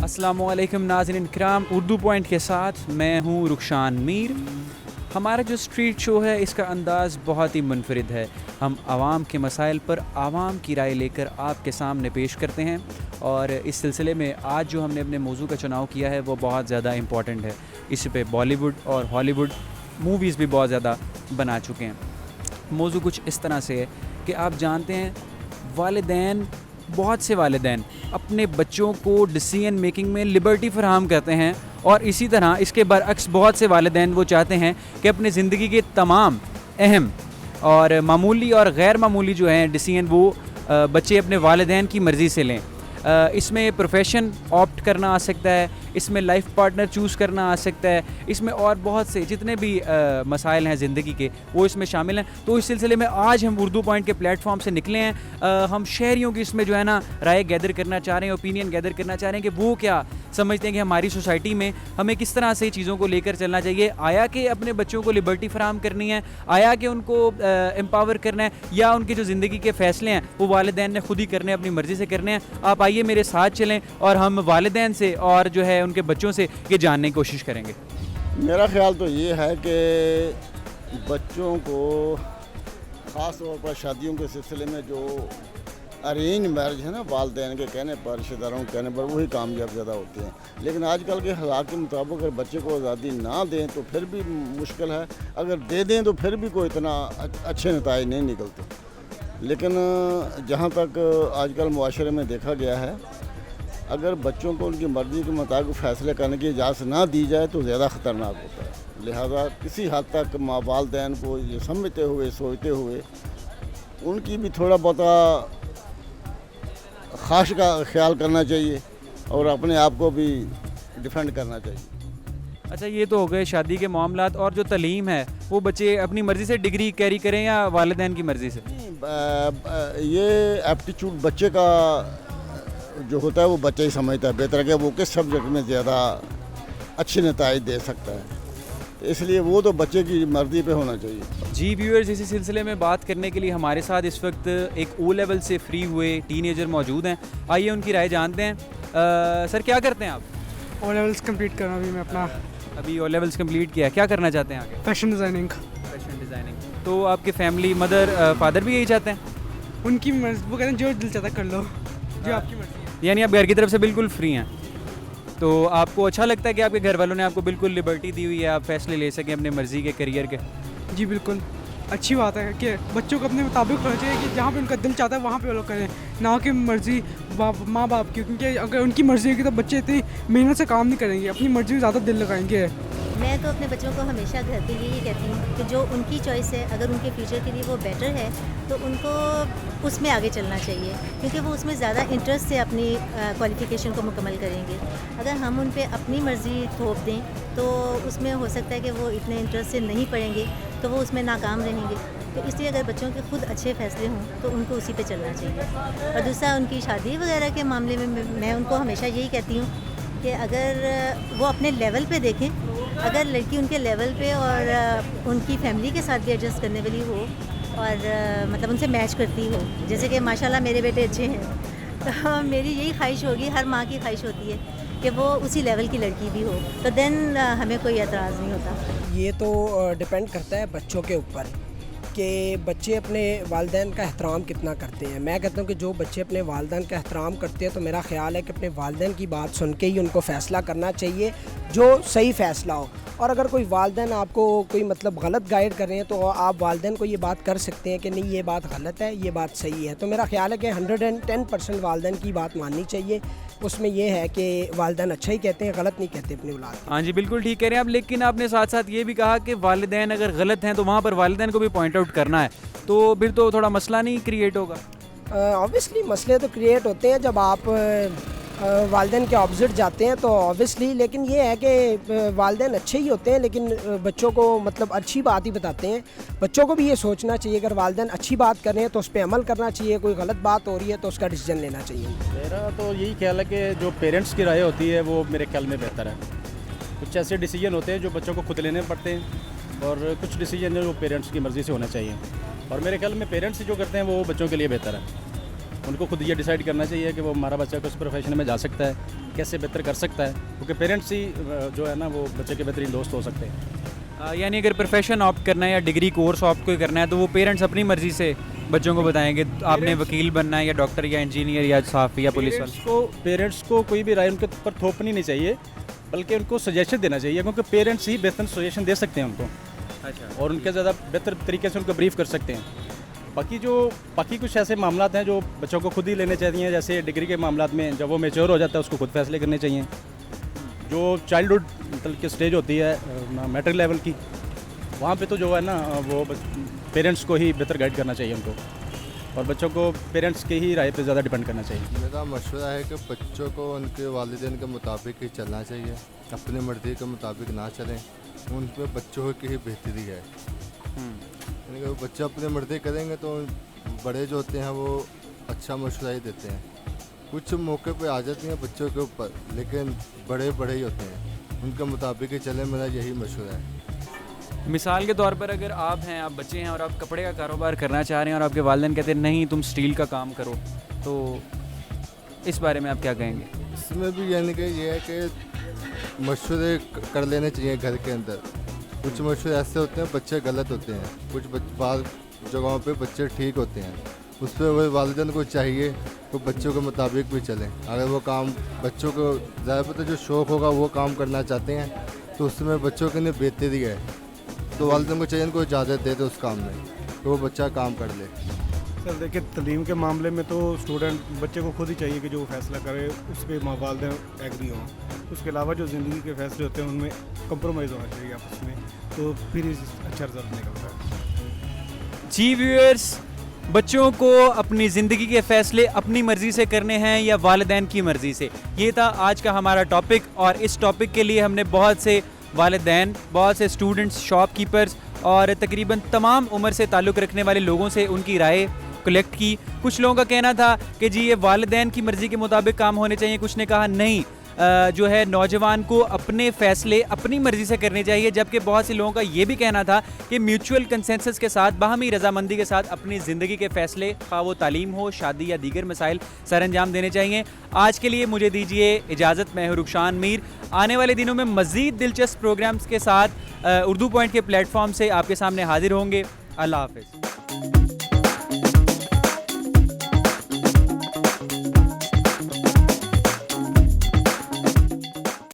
अस्सलामु अलैकुम नाज़रीन इकराम, उर्दू पॉइंट के साथ मैं हूँ रुखशान मीर। हमारा जो स्ट्रीट शो है इसका अंदाज़ बहुत ही मुनफरिद है। हम आवाम के मसाइल पर आवाम की राय लेकर आपके सामने पेश करते हैं और इस सिलसिले में आज जो हमने अपने मौजू का चुनाव किया है वो बहुत ज़्यादा इम्पॉर्टेंट है। इस पे बॉलीवुड और हॉलीवुड मूवीज़ भी बहुत ज़्यादा बना चुके हैं। मौजू कुछ इस तरह से है कि आप जानते हैं वालिदैन, बहुत से वालिदैन अपने बच्चों को डिसीजन मेकिंग में लिबर्टी फराहम करते हैं और इसी तरह इसके बरअक्स बहुत से वालिदैन वो चाहते हैं कि अपनी ज़िंदगी के तमाम अहम और मामूली और गैर मामूली जो हैं डिसीजन वो बच्चे अपने वालिदैन की मर्ज़ी से लें। इसमें प्रोफेशन ऑप्ट करना आ सकता है, इसमें लाइफ पार्टनर चूज़ करना आ सकता है, इसमें और बहुत से जितने भी मसाइल हैं ज़िंदगी के वो इसमें शामिल हैं। तो इस सिलसिले में आज हम उर्दू पॉइंट के प्लेटफॉर्म से निकले हैं। हम शहरियों की इसमें जो है ना राय गैदर करना चाह रहे हैं, ओपिनियन गैदर करना चाह रहे हैं कि वो क्या समझते हैं कि हमारी सोसाइटी में हमें किस तरह से चीज़ों को लेकर चलना चाहिए। आया कि अपने बच्चों को लिबर्टी फराहम करनी है, आया कि उनको एम्पावर करना है, या उनकी जो ज़िंदगी के फ़ैसले हैं वो वालिदैन ने खुद ही करने हैं, अपनी मर्ज़ी से करने हैं। आप आइए मेरे साथ चलें और हम वालिदैन से और जो है उनके बच्चों से ये जानने की कोशिश करेंगे। मेरा ख्याल तो ये है कि बच्चों को ख़ास तौर पर शादियों के सिलसिले में जो अरेंज मैरिज है ना, वालिदैन के कहने पर, रिश्तेदारों के कहने पर वही कामयाब ज़्यादा होते हैं। लेकिन आजकल के हालात के मुताबिक अगर बच्चे को आज़ादी ना दें तो फिर भी मुश्किल है, अगर दे दें तो फिर भी कोई इतना अच्छे नताइज नहीं निकलते। लेकिन जहाँ तक आजकल मुआशरे में देखा गया है, अगर बच्चों को उनकी मर्ज़ी के मुताबिक फ़ैसले करने की इजाज़त ना दी जाए तो ज़्यादा ख़तरनाक होता है। लिहाजा किसी हद तक माँ वालिदैन को ये समझते हुए, सोचते हुए उनकी भी थोड़ा बहुत ख़ास का ख्याल करना चाहिए और अपने आप को भी डिफेंड करना चाहिए। अच्छा, ये तो हो गए शादी के मामलात। और जो तालीम है वो बच्चे अपनी मर्ज़ी से डिग्री कैरी करें या वालिदैन की मर्ज़ी से? ये एप्टीट्यूड बच्चे का जो होता है वो बच्चा ही समझता है बेहतर कि वो किस सब्जेक्ट में ज़्यादा अच्छे नताइज दे सकता है, इसलिए वो तो बच्चे की मर्ज़ी पे होना चाहिए। जी व्यूअर्स, इसी सिलसिले में बात करने के लिए हमारे साथ इस वक्त एक ओ लेवल से फ्री हुए टीनेजर मौजूद हैं। आइए उनकी राय जानते हैं। सर, क्या करते हैं आप? ओ लेवल्स कंप्लीट करना अभी मैं अपना। अभी ओ लेवल्स कंप्लीट किया, क्या करना चाहते हैं आगे? Fashion designing. Fashion designing. तो आपके फैमिली मदर फादर भी यही चाहते हैं? उनकी मर्ज़ी, वो कहते हैं जो दिल चाहता कर लो, जो आपकी मर्ज़ी है। यानी आप घर की तरफ से बिल्कुल फ्री हैं। तो आपको अच्छा लगता है कि आपके घर वालों ने आपको बिल्कुल लिबर्टी दी हुई है, आप फैसले ले सकें अपने मर्ज़ी के करियर के? जी बिल्कुल, अच्छी बात है कि बच्चों को अपने मुताबिक होना चाहिए कि जहाँ पे उनका दिल चाहता है वहाँ पे वो लोग करें, ना कि मर्ज़ी माँ बाप की। क्योंकि अगर उनकी मर्ज़ी होगी तो बच्चे इतनी मेहनत से काम नहीं करेंगे, अपनी मर्ज़ी में ज़्यादा दिल लगाएंगे। मैं तो अपने बच्चों को हमेशा घर पे यही कहती हूँ कि जो उनकी चॉइस है, अगर उनके फ्यूचर के लिए वो बेटर है तो उनको उसमें आगे चलना चाहिए, क्योंकि वो उसमें ज़्यादा इंटरेस्ट से अपनी क्वालिफ़िकेशन को मुकम्मल करेंगे। अगर हम उन पे अपनी मर्ज़ी थोप दें तो उसमें हो सकता है कि वो इतने इंटरेस्ट से नहीं पढ़ेंगे तो वो उसमें नाकाम रहेंगे। तो इसलिए अगर बच्चों के खुद अच्छे फ़ैसले हों तो उनको उसी पे चलना चाहिए। और दूसरा, उनकी शादी वगैरह के मामले में मैं उनको हमेशा यही कहती हूँ कि अगर वो अपने लेवल पे देखें, अगर लड़की उनके लेवल पे और उनकी फैमिली के साथ भी एडजस्ट करने वाली हो और मतलब उनसे मैच करती हो, जैसे कि माशाल्लाह मेरे बेटे अच्छे हैं, तो मेरी यही ख्वाहिश होगी, हर माँ की ख्वाहिश होती है कि वो उसी लेवल की लड़की भी हो, तो देन हमें कोई एतराज़ नहीं होता। ये तो डिपेंड करता है बच्चों के ऊपर कि बच्चे अपने वालिदैन का एहतराम कितना करते हैं। मैं कहता हूँ कि जो बच्चे अपने वालिदैन का एहतराम करते हैं तो मेरा ख़्याल है कि अपने वालिदैन की बात सुन के ही उनको फ़ैसला करना चाहिए जो सही फ़ैसला हो। और अगर कोई वालिदैन आपको कोई मतलब गलत गाइड कर रहे हैं तो आप वालिदैन को ये बात कर सकते हैं कि नहीं, ये बात गलत है, ये बात सही है। तो मेरा ख़्याल है कि 110% वालिदैन की बात माननी चाहिए। उसमें ये है कि वालिदैन अच्छा ही कहते हैं, गलत नहीं कहते अपनी औलाद। हाँ जी, बिल्कुल ठीक कह रहे हैं आप। लेकिन आपने साथ साथ ये भी कहा कि वालिदैन अगर गलत हैं तो वहाँ पर वालिदैन को भी पॉइंट आउट करना है, तो फिर तो थोड़ा मसला नहीं क्रिएट होगा? ऑब्वियसली मसले तो क्रिएट होते हैं जब आप वालिदैन के ऑपोजिट जाते हैं तो ऑब्वियसली। लेकिन ये है कि वालिदैन अच्छे ही होते हैं लेकिन बच्चों को मतलब अच्छी बात ही बताते हैं। बच्चों को भी ये सोचना चाहिए अगर वालिदैन अच्छी बात कर रहे हैं तो उस पर अमल करना चाहिए, कोई गलत बात हो रही है तो उसका डिसीजन लेना चाहिए। मेरा तो यही ख्याल है कि जो पेरेंट्स की राय होती है वो मेरे ख्याल में बेहतर है। कुछ ऐसे डिसीजन होते हैं जो बच्चों को खुद लेने पड़ते हैं और कुछ डिसीजन जो पेरेंट्स की मर्ज़ी से होना चाहिए, और मेरे ख्याल में पेरेंट्स जो करते हैं वो बच्चों के लिए बेहतर है। ان کو خود یہ ڈیسائیڈ کرنا چاہیے کہ وہ ہمارا بچہ کس پروفیشن میں جا سکتا ہے, کیسے بہتر کر سکتا ہے, کیونکہ پیرنٹس ہی جو ہے نا وہ بچے کے بہترین دوست ہو سکتے ہیں. یعنی اگر پروفیشن آپٹ کرنا ہے یا ڈگری کورس آپٹ کوئی کرنا ہے تو وہ پیرنٹس اپنی مرضی سے بچوں کو بتائیں کہ آپ نے وکیل بننا ہے یا ڈاکٹر یا انجینئر یا صحافی یا پولیس والے. پیرنٹس کو کوئی بھی رائے ان کے اوپر تھوپنی نہیں چاہیے, بلکہ ان کو سجیشن دینا چاہیے, کیونکہ پیرنٹس ہی بہتر سجیشن دے سکتے ہیں ان کو. اچھا. اور ان کے زیادہ بہتر طریقے سے ان کو بریف کر سکتے ہیں. باقی کچھ ایسے معاملات ہیں جو بچوں کو خود ہی لینے چاہیے, جیسے ڈگری کے معاملات میں جب وہ میچور ہو جاتا ہے اس کو خود فیصلے کرنے چاہیے. جو چائلڈہڈ کی اسٹیج ہوتی ہے میٹرک لیول کی, وہاں پہ تو جو ہے نا وہ پیرنٹس کو ہی بہتر گائیڈ کرنا چاہیے ان کو, اور بچوں کو پیرنٹس کی ہی رائے پہ زیادہ ڈیپینڈ کرنا چاہیے. میرا مشورہ ہے کہ بچوں کو ان کے والدین کے مطابق ہی چلنا چاہیے, اپنی مرضی کے مطابق نہ چلیں. ان پہ بچوں کی ہی بہتری ہے. یعنی کہ بچہ اپنی مرضی کریں گے تو بڑے جو ہوتے ہیں وہ اچھا مشورہ ہی دیتے ہیں. کچھ موقع پہ آ جاتی ہیں بچوں کے اوپر, لیکن بڑے ہی ہوتے ہیں, ان کے مطابق ہی چلیں, میرا یہی مشورہ ہے. مثال کے طور پر اگر آپ ہیں, آپ بچے ہیں اور آپ کپڑے کا کاروبار کرنا چاہ رہے ہیں اور آپ کے والدین کہتے ہیں نہیں تم اسٹیل کا کام کرو, تو اس بارے میں آپ کیا کہیں گے؟ اس میں بھی یعنی کہ یہ ہے کہ مشورے کر لینے چاہیے گھر کے اندر. کچھ مشورے ایسے ہوتے ہیں بچے غلط ہوتے ہیں, کچھ بعض جگہوں پہ بچے ٹھیک ہوتے ہیں. اس پہ وہ والدین کو چاہیے کہ بچوں کے مطابق بھی چلیں. اگر وہ کام بچوں کو ظاہر پتہ جو شوق ہوگا وہ کام کرنا چاہتے ہیں تو اس میں بچوں کے لیے بہتری ہے, تو والدین کو چاہیے ان کو اجازت دے دے اس کام میں تو وہ بچہ کام کر لے. سر دیکھیں, تعلیم کے معاملے میں تو اسٹوڈنٹ بچے کو خود ہی چاہیے کہ جو فیصلہ کرے اس پہ والدین ایگری ہوں. اس کے علاوہ جو زندگی کے فیصلے ہوتے ہیں ان میں کمپرومائز ہونا چاہیے آپس میں, تو پھر اچھا رزلٹ نکلتا ہے. جی ویورز, بچوں کو اپنی زندگی کے فیصلے اپنی مرضی سے کرنے ہیں یا والدین کی مرضی سے, یہ تھا آج کا ہمارا ٹاپک. اور اس ٹاپک کے لیے ہم نے بہت سے والدین, بہت سے اسٹوڈنٹس, شاپ کیپرز اور تقریباً تمام عمر سے تعلق رکھنے والے لوگوں سے ان کی رائے کلیکٹ کی. کچھ لوگوں کا کہنا تھا کہ جی یہ والدین کی مرضی کے مطابق کام ہونے چاہیے, کچھ نے کہا نہیں جو ہے نوجوان کو اپنے فیصلے اپنی مرضی سے کرنے چاہیے, جبکہ بہت سے لوگوں کا یہ بھی کہنا تھا کہ میوچول کنسنسس کے ساتھ, باہمی رضامندی کے ساتھ اپنی زندگی کے فیصلے, خواہ وہ تعلیم ہو, شادی یا دیگر مسائل, سر انجام دینے چاہیے. آج کے لیے مجھے دیجیے اجازت. میں ہوں رخشان میر. آنے والے دنوں میں مزید دلچسپ پروگرامز کے ساتھ اردو پوائنٹ کے پلیٹ فارم سے آپ کے سامنے حاضر ہوں گے. اللہ حافظ.